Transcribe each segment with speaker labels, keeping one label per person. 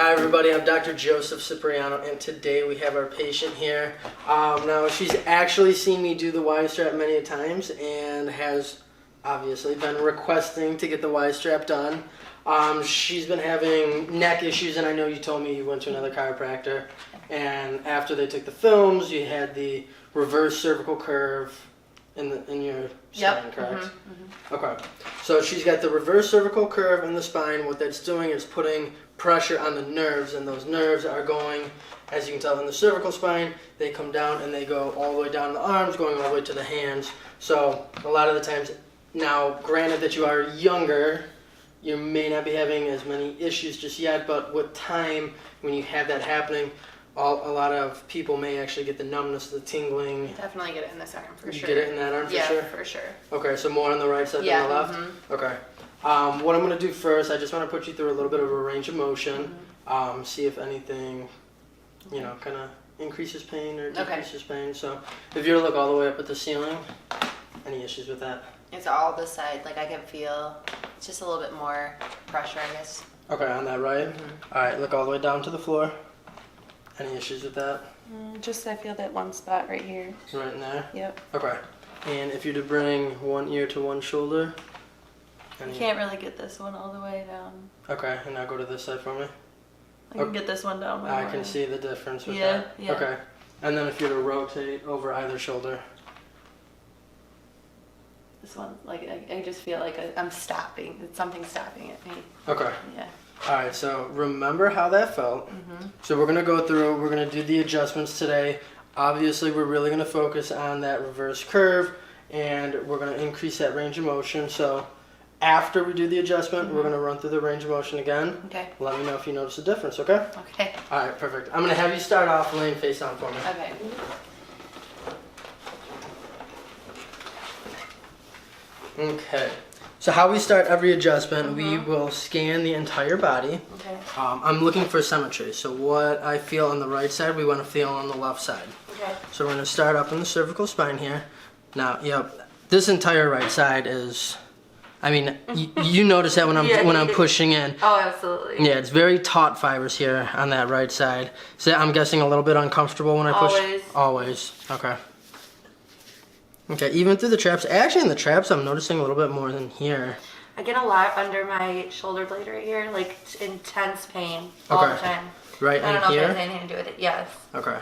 Speaker 1: Hi everybody, I'm Dr. Joseph Cipriano, and today we have our patient here. Now she's actually seen me do the Y-strap many times and has obviously been requesting to get the Y-strap done. She's been having neck issues, and I know you told me you went to another chiropractor, and after they took the films, you had the reverse cervical curve in your spine, correct? Mm-hmm. Okay, so she's got the reverse cervical curve in the spine. What that's doing is putting pressure on the nerves, and those nerves are going, as you can tell in the cervical spine, they come down and they go all the way down the arms, going all the way to the hands. So a lot of the times, now granted that you are younger, you may not be having as many issues just yet, but with time, when you have that happening, a lot of people may actually get the numbness, the tingling.
Speaker 2: Definitely get it in this arm for sure.
Speaker 1: You get it in that arm for sure?
Speaker 2: Yeah, for sure.
Speaker 1: Okay, so more on the right side than the left? Mm-hmm. Okay. What I'm going to do first, I just want to put you through a little bit of a range of motion, see if anything, you know, kind of increases pain or decreases pain. So if you were to look all the way up at the ceiling, any issues with that?
Speaker 2: It's all this side. Like I can feel it's just a little bit more pressure, I guess.
Speaker 1: Okay, on that right? Mm-hmm. All right, look all the way down to the floor. Any issues with that?
Speaker 2: Just I feel that one spot right here.
Speaker 1: Right in there?
Speaker 2: Yep.
Speaker 1: Okay. And if you were to bring one ear to one shoulder?
Speaker 2: I can't really get this one all the way down.
Speaker 1: Okay, and now go to this side for me.
Speaker 2: I can get this one down.
Speaker 1: I can see the difference with that.
Speaker 2: Yeah.
Speaker 1: Okay. And then if you were to rotate over either shoulder.
Speaker 2: This one, like I just feel like I'm stopping. It's something stopping at me.
Speaker 1: Okay.
Speaker 2: Yeah.
Speaker 1: All right, so remember how that felt. So we're going to go through, we're going to do the adjustments today. Obviously, we're really going to focus on that reverse curve, and we're going to increase that range of motion. So after we do the adjustment, we're going to run through the range of motion again. Okay. Let me know if you notice a difference, okay?
Speaker 2: Okay.
Speaker 1: All right, perfect. I'm going to have you start off laying face down for me.
Speaker 2: Okay.
Speaker 1: Okay. So how we start every adjustment, we will scan the entire body.
Speaker 2: Okay.
Speaker 1: I'm looking for symmetry. So what I feel on the right side, we want to feel on the left side.
Speaker 2: Okay.
Speaker 1: So we're going to start up in the cervical spine here. Now, this entire right side is, I mean, you notice that when I'm pushing in.
Speaker 2: Oh, absolutely.
Speaker 1: Yeah, it's very taut fibers here on that right side. So I'm guessing a little bit uncomfortable when I push.
Speaker 2: Always.
Speaker 1: Always. Okay. Okay, even through the traps. Actually, in the traps, I'm noticing a little bit more than here.
Speaker 2: I get a lot under my shoulder blade right here, like intense pain all the time.
Speaker 1: Right in here?
Speaker 2: I don't know if it has anything to do with it. Yes.
Speaker 1: Okay.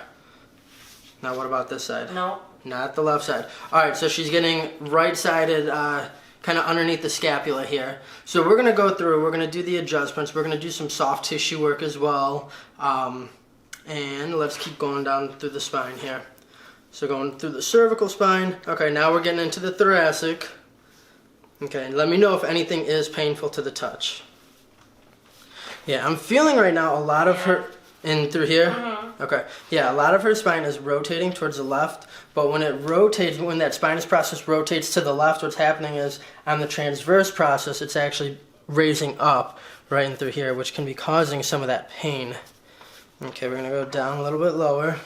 Speaker 1: Now, what about this side?
Speaker 2: No.
Speaker 1: Not the left side. All right, so she's getting right-sided, kind of underneath the scapula here. So we're going to go through, we're going to do the adjustments. We're going to do some soft tissue work as well. And let's keep going down through the spine here. So going through the cervical spine. Okay, now we're getting into the thoracic. Okay, let me know if anything is painful to the touch. Yeah, I'm feeling right now a lot of her, in through here? Okay, yeah, a lot of her spine is rotating towards the left, but when it rotates, when that spinous process rotates to the left, what's happening is on the transverse process, it's actually raising up right in through here, which can be causing some of that pain. Okay, we're gonna go down a little bit lower.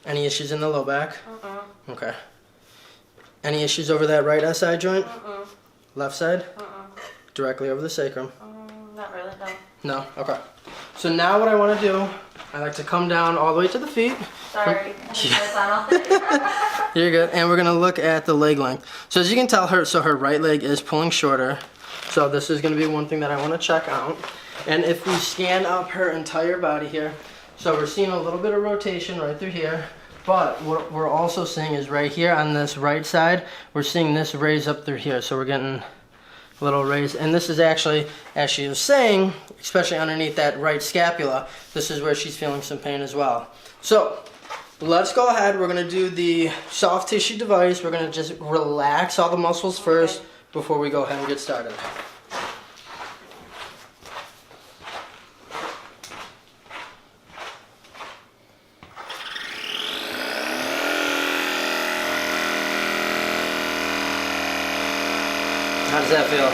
Speaker 1: Any issues in the low back? Okay. Any issues over that right SI joint? Left side? Directly over the sacrum?
Speaker 2: Not really,
Speaker 1: No?
Speaker 2: no.
Speaker 1: Okay. So now what I want to do, I like to come down all the way to the feet.
Speaker 2: Sorry.
Speaker 1: You're good. And we're going to look at the leg length. So as you can tell, her right leg is pulling shorter. So this is going to be one thing that I want to check out. And if we scan up her entire body here, so we're seeing a little bit of rotation right through here, but what we're also seeing is right here on this right side, we're seeing this raise up through here. So we're getting a little raise, and this is actually, as she was saying, especially underneath that right scapula, this is where she's feeling some pain as well. So let's go ahead, we're gonna do the soft tissue device. We're gonna just relax all the muscles first before we go ahead and get started. How does that feel?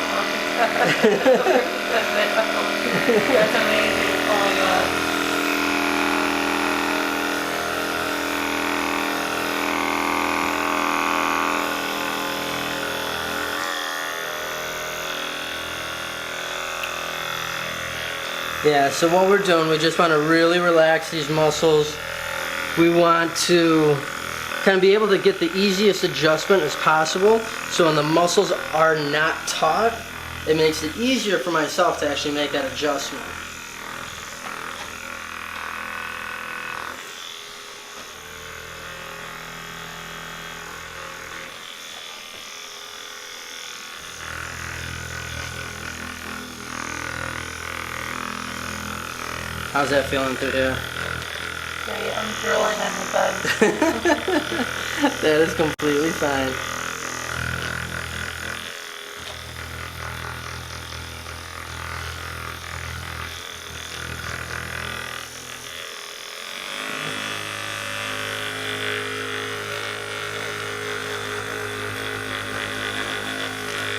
Speaker 2: That's amazing. Oh my God.
Speaker 1: Yeah, so what we're doing, we just want to really relax these muscles. We want to kind of be able to get the easiest adjustment as possible. So when the muscles are not taut, it makes it easier for myself to actually make that adjustment. How's that feeling through here?
Speaker 2: Great, I'm drooling on the bed.
Speaker 1: That is completely fine.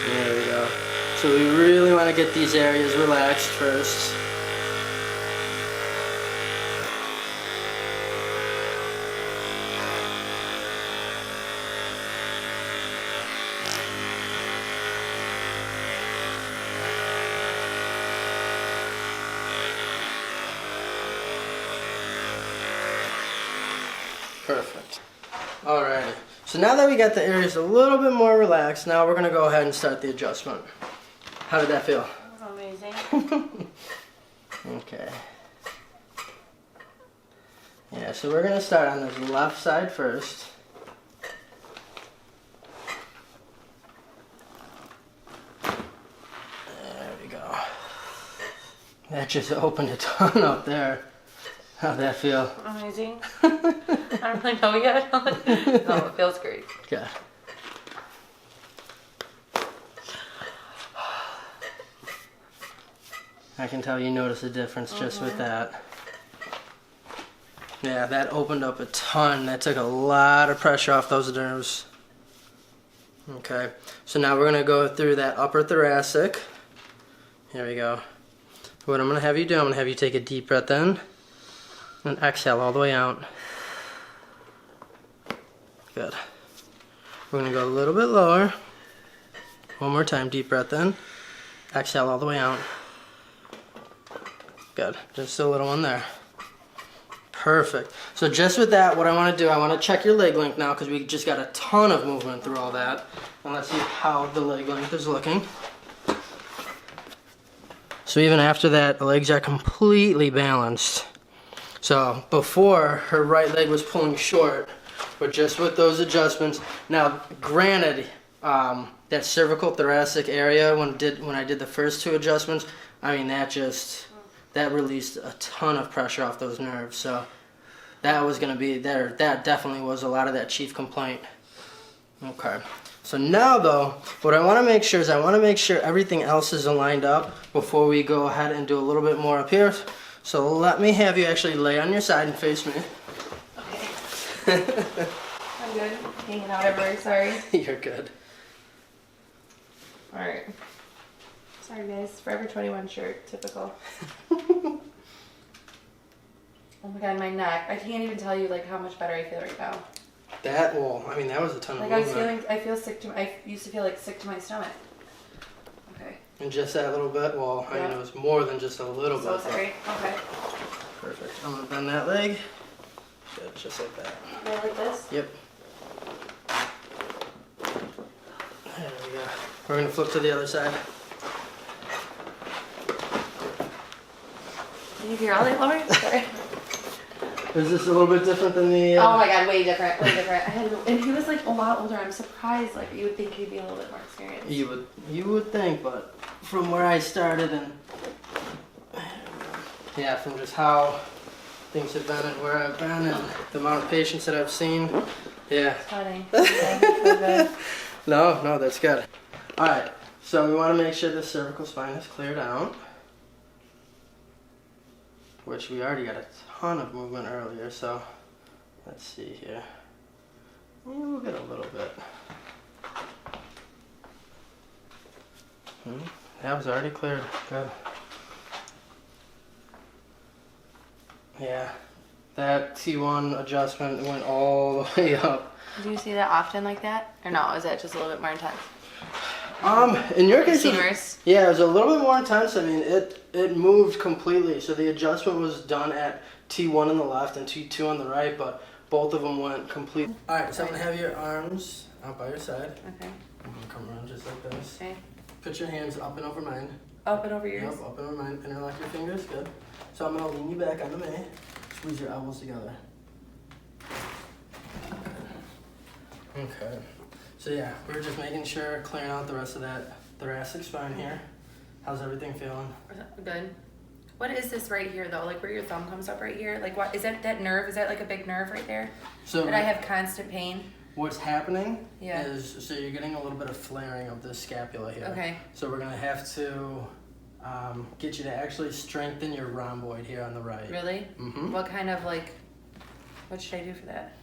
Speaker 1: There we go. So we really want to get these areas relaxed first. Perfect. Alrighty. So now that we got the areas a little bit more relaxed, now we're going to go ahead and start the adjustment. How did that feel?
Speaker 2: Amazing.
Speaker 1: Okay. Yeah, so we're going to start on this left side first. There we go. That just opened a ton up there. How'd that feel?
Speaker 2: Amazing. I don't really know yet. No, it feels great.
Speaker 1: Okay. I can tell you notice a difference just with that. Yeah, that opened up a ton. That took a lot of pressure off those nerves. Okay, so now we're going to go through that upper thoracic. Here we go. What I'm going to have you do, I'm going to have you take a deep breath in and exhale all the way out. Good. We're going to go a little bit lower. One more time, deep breath in. Exhale all the way out. Good. Just a little one there. Perfect. So just with that, what I want to do, I want to check your leg length now because we just got a ton of movement through all that. And let's see how the leg length is looking. So even after that, the legs are completely balanced. So before, her right leg was pulling short, but just with those adjustments. Now, granted, that cervical thoracic area, when I did the first two adjustments, I mean, that released a ton of pressure off those nerves. So that was going to be there. That definitely was a lot of that chief complaint. Okay. So now though, what I want to make sure is I want to make sure everything else is aligned up before we go ahead and do a little bit more up here. So let me have you actually lay on your side and face me.
Speaker 2: Okay. I'm good. Hanging out everywhere, sorry.
Speaker 1: You're good.
Speaker 2: Alright. Sorry guys, Forever 21 shirt, typical. Oh my god, my neck. I can't even tell you like how much better I feel right now.
Speaker 1: That was a ton of
Speaker 2: movement. I used to feel like sick to my stomach. Okay.
Speaker 1: And just that little bit, well, I mean, it was more than just a little bit.
Speaker 2: So sorry. Okay.
Speaker 1: Perfect. I'm gonna bend that leg. Good, just like that.
Speaker 2: Like this?
Speaker 1: Yep. There we go. We're gonna flip to the other side.
Speaker 2: Can you hear all that, Lauren? Sorry.
Speaker 1: Is this a little bit different than the...
Speaker 2: Oh my god, way different, way different. And he was like a lot older. I'm surprised. Like you would think he'd be a little bit more experienced.
Speaker 1: You would think, but from where I started and yeah, from just how things have been and where I've been and the amount of patients that I've seen, yeah.
Speaker 2: It's funny. Okay,
Speaker 1: No, that's good. All right, so we want to make sure the cervical spine is cleared out, which we already got a ton of movement earlier, so let's see here. Yeah, we'll get a little bit. That was already cleared. Good. Yeah, that T1 adjustment went all the way up.
Speaker 2: Do you see that often like that? Or no, is that just a little bit more intense?
Speaker 1: In your case,
Speaker 2: Receivers.
Speaker 1: yeah, it was a little bit more intense. I mean, it moved completely. So the adjustment was done at T1 on the left and T2 on the right, but both of them went complete. All right, so I'm gonna have your arms out by your side.
Speaker 2: Okay.
Speaker 1: I'm gonna come around just like this.
Speaker 2: Okay.
Speaker 1: Put your hands up and over mine.
Speaker 2: Up and over yours?
Speaker 1: Yep, up and over mine. Interlock your fingers, good. So I'm gonna lean you back onto me. Squeeze your elbows together. Okay. So yeah, we're just making sure, clearing out the rest of that thoracic spine here. How's everything feeling?
Speaker 2: Good. What is this right here though? Like where your thumb comes up right here? Like what is that nerve? Is that like a big nerve right there?
Speaker 1: So
Speaker 2: that I have constant pain.
Speaker 1: What's happening
Speaker 2: Yeah.
Speaker 1: is, so you're getting a little bit of flaring of the scapula here.
Speaker 2: Okay.
Speaker 1: So we're gonna have to get you to actually strengthen your rhomboid here on the right.
Speaker 2: Really?
Speaker 1: Mm-hmm.
Speaker 2: What kind of like, what should I do for that?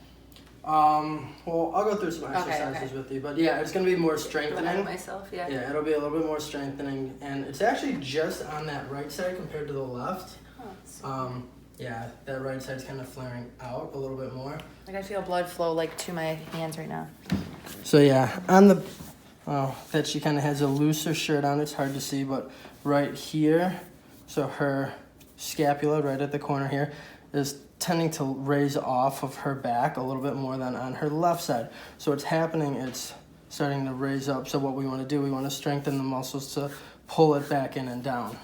Speaker 1: Well, I'll go through some exercises with you, but yeah, it's gonna be more strengthening.
Speaker 2: Myself, yeah.
Speaker 1: Yeah, it'll be a little bit more strengthening, and it's actually just on that right side compared to the left.
Speaker 2: Oh,
Speaker 1: yeah, that right side's kind of flaring out a little bit more.
Speaker 2: like I feel blood flow like to my hands right now.
Speaker 1: So yeah, on the, that she kind of has a looser shirt on, it's hard to see, but right here, so her scapula right at the corner here is tending to raise off of her back a little bit more than on her left side. So what's happening, it's starting to raise up. So what we want to do, we want to strengthen the muscles to pull it back in and down.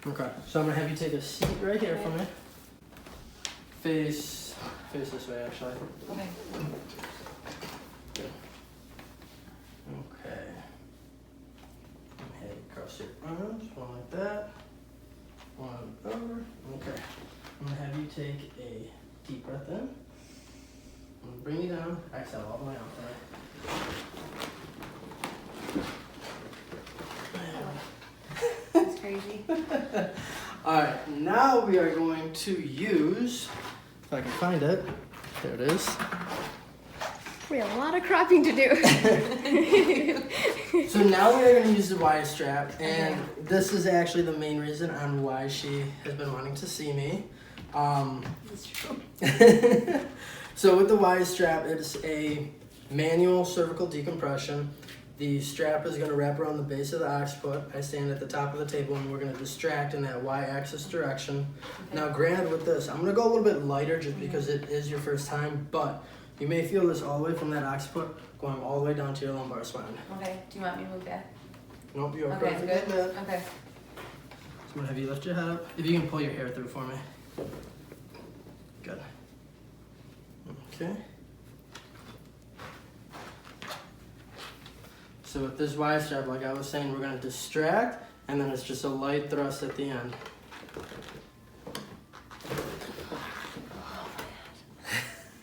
Speaker 1: Okay, so I'm gonna have you take a seat right here for me. Face this way, actually.
Speaker 2: Okay.
Speaker 1: Okay. And head across your arms, one like that. One over. Okay. I'm gonna have you take a deep breath in. I'm gonna bring you down. Exhale all the way out.
Speaker 2: That's crazy.
Speaker 1: Alright, now we are going to use, if I can find it, there it is.
Speaker 3: We have a lot of cropping to do.
Speaker 1: So now we are going to use the Y-strap, and this is actually the main reason on why she has been wanting to see me.
Speaker 2: That's true.
Speaker 1: So with the Y-strap, it's a manual cervical decompression. The strap is going to wrap around the base of the occiput. I stand at the top of the table and we're going to distract in that Y-axis direction. Okay. Now granted with this, I'm going to go a little bit lighter just because it is your first time, but you may feel this all the way from that occiput going all the way down to your lumbar spine.
Speaker 2: Okay, do you want me to move that?
Speaker 1: Nope, you're
Speaker 2: okay.
Speaker 1: Good.
Speaker 2: Okay.
Speaker 1: So I'm going to have you lift your head up. If you can pull your hair through for me. Good. Okay. So with this Y-strap, like I was saying, we're going to distract, and then it's just a light thrust at the end.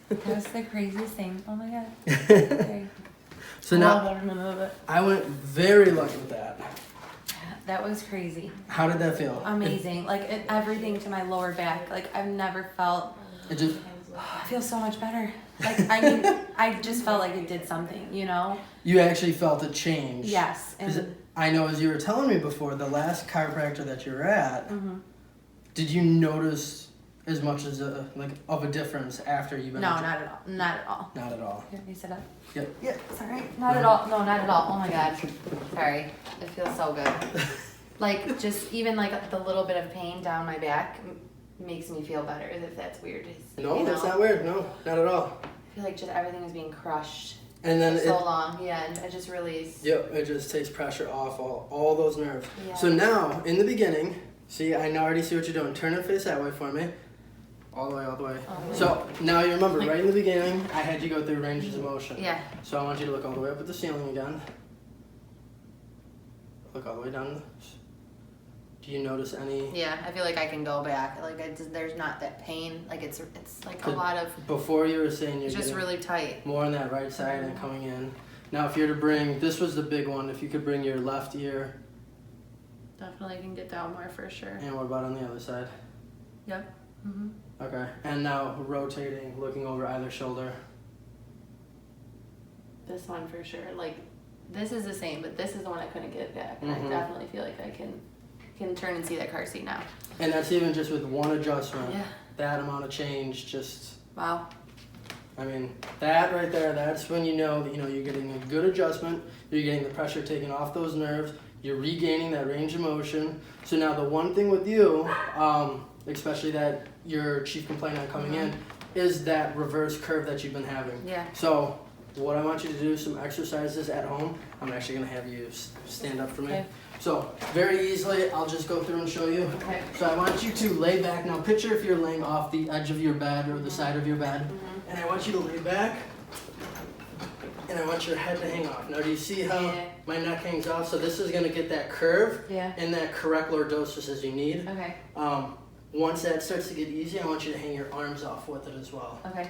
Speaker 2: That's the craziest thing. Oh my god. Okay.
Speaker 1: So now, I went very lucky with that.
Speaker 2: That was crazy.
Speaker 1: How did that feel?
Speaker 2: Amazing. Everything to my lower back. Like I've never felt.
Speaker 1: It just.
Speaker 2: I feel so much better. Like I mean, I just felt like it did something. You know.
Speaker 1: You actually felt a change.
Speaker 2: Yes.
Speaker 1: And I know, as you were telling me before, the last chiropractor that you were at, did you notice as much as of a difference after you've been?
Speaker 2: No, not at all. Not at all.
Speaker 1: Not at all.
Speaker 2: Here, you sit up.
Speaker 1: Yep.
Speaker 2: Yeah. Sorry. Not at all. No, not at all. Oh my god. Sorry. It feels so good. Like just even like the little bit of pain down my back makes me feel better. If that's weird.
Speaker 1: No, that's not weird. No, not at all.
Speaker 2: I feel like just everything is being crushed.
Speaker 1: And then
Speaker 2: for so long, yeah, and it just releases.
Speaker 1: Yep, it just takes pressure off all those nerves.
Speaker 2: Yeah.
Speaker 1: So now, in the beginning, see, I already see what you're doing. Turn and face that way for me. All the way, all the way. So now you remember, right in the beginning, I had you go through ranges of motion.
Speaker 2: Yeah.
Speaker 1: So I want you to look all the way up at the ceiling again. Look all the way down. Do you notice any?
Speaker 2: Yeah, I feel like I can go back. Like there's not that pain. Like it's like a lot of.
Speaker 1: Before you were saying you're
Speaker 2: just really tight.
Speaker 1: More on that right side and coming in. Now, if you're to bring, this was the big one. If you could bring your left ear.
Speaker 2: Definitely can get down more for sure.
Speaker 1: And what about on the other side?
Speaker 2: Yep. Mhm.
Speaker 1: Okay, and now rotating, looking over either shoulder.
Speaker 2: This one for sure. Like this is the same, but this is the one I couldn't get back. And I definitely feel like I can turn and see that car seat now.
Speaker 1: And that's even just with one adjustment.
Speaker 2: Yeah.
Speaker 1: That amount of change, just.
Speaker 2: Wow.
Speaker 1: I mean, that right there, that's when you know that you're getting a good adjustment, you're getting the pressure taken off those nerves, you're regaining that range of motion. So now the one thing with you, especially that your chief complaint on coming in, is that reverse curve that you've been having.
Speaker 2: Yeah.
Speaker 1: So what I want you to do is some exercises at home. I'm actually going to have you stand up for me.
Speaker 2: Okay.
Speaker 1: So very easily, I'll just go through and show you.
Speaker 2: Okay.
Speaker 1: So I want you to lay back. Now picture if you're laying off the edge of your bed or the side of your bed. And I want you to lay back. And I want your head to hang off. Now do you see how my neck hangs off? So this is going to get that curve and that correct lordosis as you need.
Speaker 2: Okay.
Speaker 1: Once that starts to get easy, I want you to hang your arms off with it as well.
Speaker 2: Okay.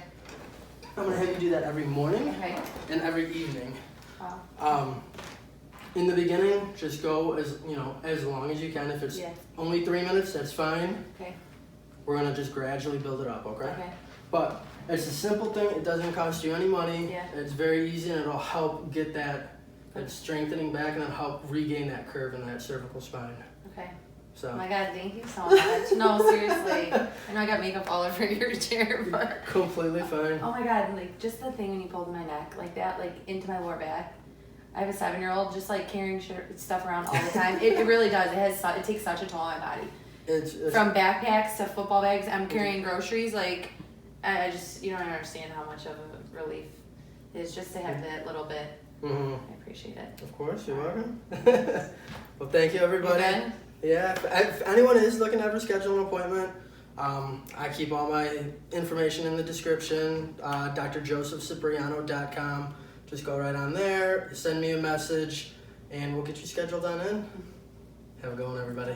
Speaker 1: I'm going to have you do that every morning and every evening.
Speaker 2: Wow.
Speaker 1: In the beginning, just go as long as you can. If it's only 3 minutes, that's fine.
Speaker 2: Okay.
Speaker 1: We're going to just gradually build it up, okay?
Speaker 2: Okay.
Speaker 1: But it's a simple thing. It doesn't cost you any money.
Speaker 2: Yeah.
Speaker 1: It's very easy, and it'll help get that strengthening back, and it'll help regain that curve in that cervical spine.
Speaker 2: Okay.
Speaker 1: So.
Speaker 2: Oh my God, thank you so much. No, seriously. I know I got makeup all over your chair, but.
Speaker 1: Completely fine.
Speaker 2: Oh my God, like just the thing when you pulled my neck like that, like into my lower back. I have a 7-year-old just like carrying stuff around all the time. It really does. It takes such a toll on my body.
Speaker 1: It's
Speaker 2: From backpacks to football bags, I'm carrying groceries. Like, I just, you don't understand how much of a relief it is just to have that little bit. I appreciate it.
Speaker 1: Of course, you're welcome. Well, thank you, everybody.
Speaker 2: You good?
Speaker 1: Yeah, if anyone is looking to ever schedule an appointment, I keep all my information in the description, drjosephcipriano.com. Just go right on there, send me a message, and we'll get you scheduled on in. Have a good one, everybody.